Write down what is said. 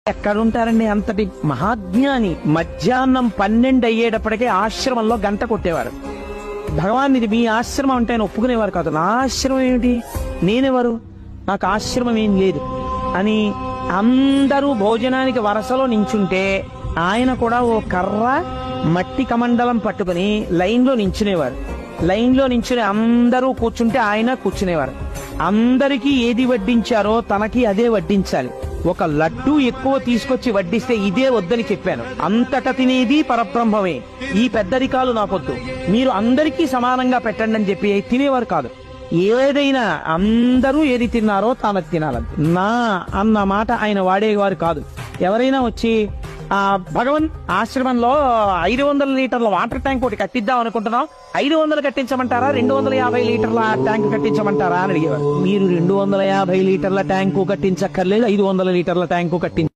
ఎక్కడుంటారండి అంతటి మహాజ్ఞాని? మధ్యాహ్నం 12 అయ్యేటప్పటికే ఆశ్రమంలో గంట కొట్టేవారు. భగవాన్ ఇది మీ ఆశ్రమం అంటే ఆయన ఒప్పుకునేవారు కాదు. నా ఆశ్రమం ఏమిటి, నేనెవరు, నాకు ఆశ్రమం ఏం లేదు అని అందరూ భోజనానికి వరసలో నించుంటే ఆయన కూడా ఓ కర్ర మట్టి కమండలం పట్టుకుని లైన్లో నించునేవారు. లైన్లో నించుని అందరూ కూర్చుంటే ఆయన కూర్చునేవారు. అందరికీ ఏది వడ్డించారో తనకి అదే వడ్డించాలి. ఒక లడ్డు ఎక్కువ తీసుకొచ్చి వడ్డిస్తే ఇదే వద్దని చెప్పాను. అంతట తినేది పరబ్రహ్మమే, ఈ పెద్దరికాలు నాకొద్దు, మీరు అందరికీ సమానంగా పెట్టండి అని చెప్పి తినేవారు కాదు. ఏదైనా అందరూ ఏది తిన్నారో తాను తినాలి. నా అన్న మాట ఆయన వాడేవారు కాదు. ఎవరైనా వచ్చి భగవన్ ఆశ్రమంలో 500 లీటర్ల వాటర్ ట్యాంక్ ఒకటి కట్టిద్దాం అనుకుంటున్నాం, 500 కట్టించమంటారా, 250 లీటర్ల ట్యాంక్ కట్టించమంటారా అని అడిగేవారు. మీరు 250 లీటర్ల ట్యాంకు కట్టించక్కర్లేదు, 500 లీటర్ల ట్యాంకు కట్టించ